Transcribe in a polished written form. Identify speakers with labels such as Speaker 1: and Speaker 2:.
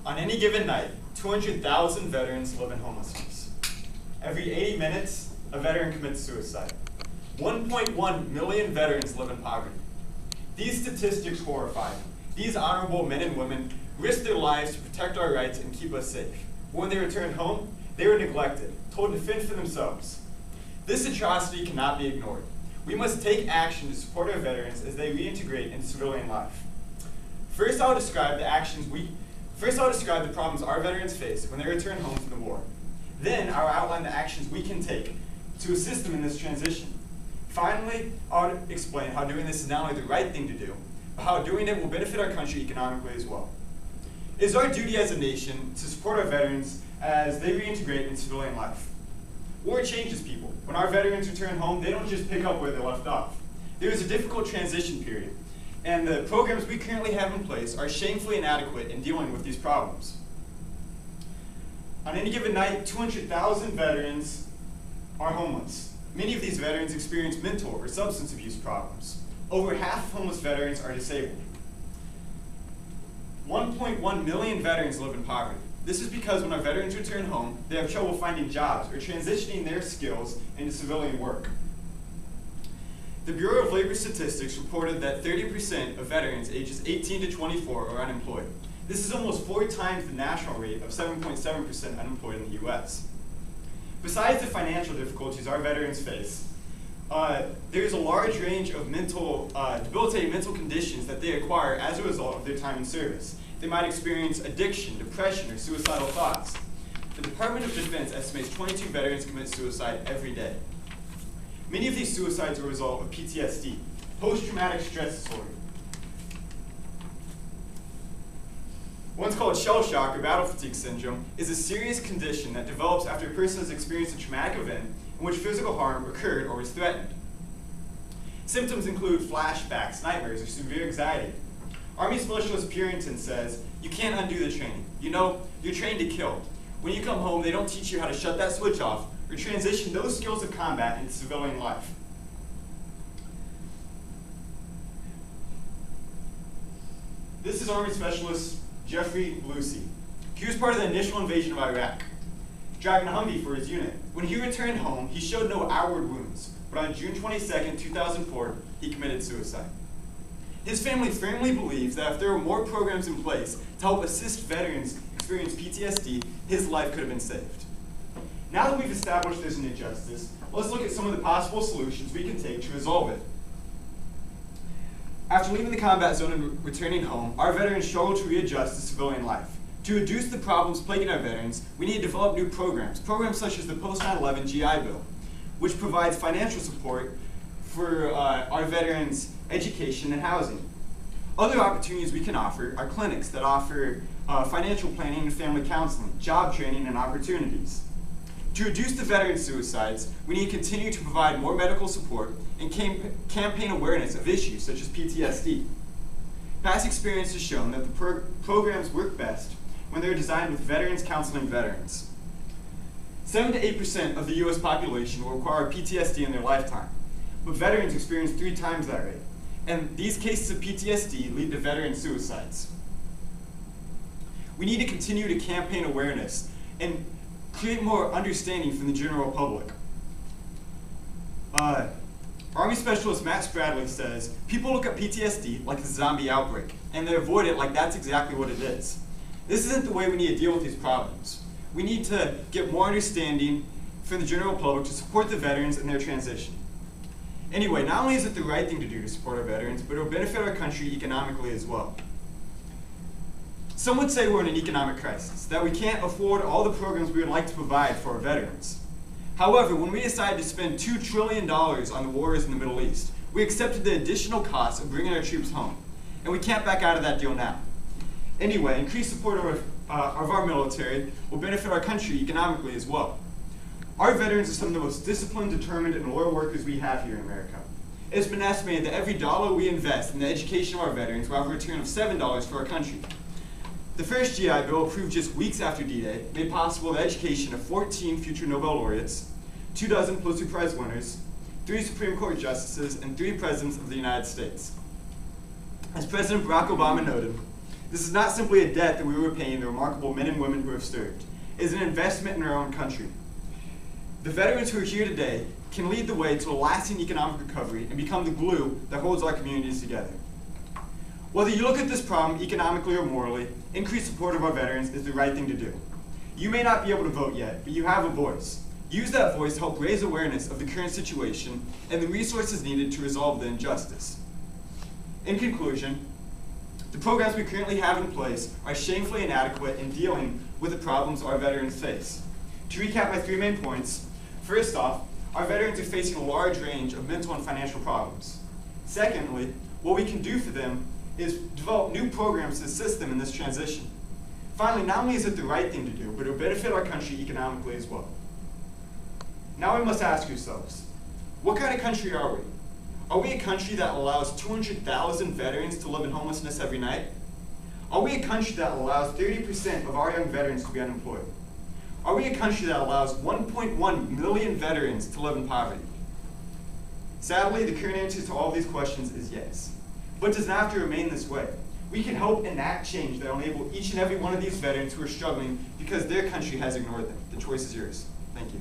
Speaker 1: On any given night, 200,000 veterans live in homelessness. Every 80 minutes, a veteran commits suicide. 1.1 million veterans live in poverty. These statistics horrify me. These honorable men and women risk their lives to protect our rights and keep us safe. But when they return home, they are neglected, told to fend for themselves. This atrocity cannot be ignored. We must take action to support our veterans as they reintegrate into civilian life. First, I'll describe the problems our veterans face when they return home from the war. Then, I'll outline the actions we can take to assist them in this transition. Finally, I'll explain how doing this is not only the right thing to do, but how doing it will benefit our country economically as well. It is our duty as a nation to support our veterans as they reintegrate into civilian life. War changes people. When our veterans return home, they don't just pick up where they left off. There is a difficult transition period, and the programs we currently have in place are shamefully inadequate in dealing with these problems. On any given night, 200,000 veterans are homeless. Many of these veterans experience mental or substance abuse problems. Over half of homeless veterans are disabled. 1.1 million veterans live in poverty. This is because when our veterans return home, they have trouble finding jobs or transitioning their skills into civilian work. The Bureau of Labor Statistics reported that 30% of veterans ages 18 to 24 are unemployed. This is almost 4 times the national rate of 7.7% unemployed in the US. Besides the financial difficulties our veterans face, there is a large range of debilitating mental conditions that they acquire as a result of their time in service. They might experience addiction, depression, or suicidal thoughts. The Department of Defense estimates 22 veterans commit suicide every day. Many of these suicides are a result of PTSD, post-traumatic stress disorder. What's called shell shock or battle fatigue syndrome is a serious condition that develops after a person has experienced a traumatic event in which physical harm occurred or was threatened. Symptoms include flashbacks, nightmares, or severe anxiety. Army Specialist Purington says, "You can't undo the training. You know, you're trained to kill. When you come home, they don't teach you how to shut that switch off or transition those skills of combat into civilian life." This is Army Specialist Jeffrey Lucy. He was part of the initial invasion of Iraq, driving a Humvee for his unit. When he returned home, he showed no outward wounds, but on June 22, 2004, he committed suicide. His family firmly believes that if there were more programs in place to help assist veterans experience PTSD, his life could have been saved. Now that we've established there's an injustice, let's look at some of the possible solutions we can take to resolve it. After leaving the combat zone and returning home, our veterans struggle to readjust to civilian life. To reduce the problems plaguing our veterans, we need to develop new programs such as the Post-9/11 GI Bill, which provides financial support for our veterans' education and housing. Other opportunities we can offer are clinics that offer financial planning and family counseling, job training, and opportunities. To reduce the veteran suicides, we need to continue to provide more medical support and campaign awareness of issues such as PTSD. Past experience has shown that the programs work best when they're designed with veterans counseling veterans. 7 to 8% of the US population will require PTSD in their lifetime, but veterans experience 3 times that rate. And these cases of PTSD lead to veteran suicides. We need to continue to campaign awareness and create more understanding from the general public. Army Specialist Matt Spradley says, "People look at PTSD like a zombie outbreak, and they avoid it like that's exactly what it is. This isn't the way we need to deal with these problems. We need to get more understanding from the general public to support the veterans in their transition." Anyway, not only is it the right thing to do to support our veterans, but it will benefit our country economically as well. Some would say we're in an economic crisis, that we can't afford all the programs we would like to provide for our veterans. However, when we decided to spend $2 trillion on the wars in the Middle East, we accepted the additional costs of bringing our troops home, and we can't back out of that deal now. Anyway, increased support of our military will benefit our country economically as well. Our veterans are some of the most disciplined, determined, and loyal workers we have here in America. It's been estimated that every dollar we invest in the education of our veterans will have a return of $7 for our country. The first GI Bill, approved just weeks after D-Day, made possible the education of 14 future Nobel laureates, 2 dozen Pulitzer Prize winners, 3 Supreme Court justices, and 3 presidents of the United States. As President Barack Obama noted, This is not simply a debt that we were paying the remarkable men and women who have served. It is an investment in our own country. The veterans who are here today can lead the way to a lasting economic recovery and become the glue that holds our communities together. Whether you look at this problem economically or morally, increased support of our veterans is the right thing to do. You may not be able to vote yet, but you have a voice. Use that voice to help raise awareness of the current situation and the resources needed to resolve the injustice. In conclusion, the programs we currently have in place are shamefully inadequate in dealing with the problems our veterans face. To recap my 3 main points, first off, our veterans are facing a large range of mental and financial problems. Secondly, what we can do for them is develop new programs to assist them in this transition. Finally, not only is it the right thing to do, but it will benefit our country economically as well. Now we must ask ourselves, what kind of country are we? Are we a country that allows 200,000 veterans to live in homelessness every night? Are we a country that allows 30% of our young veterans to be unemployed? Are we a country that allows 1.1 million veterans to live in poverty? Sadly, the current answer to all these questions is yes. But it does not have to remain this way. We can help enact change that will enable each and every one of these veterans who are struggling because their country has ignored them. The choice is yours. Thank you.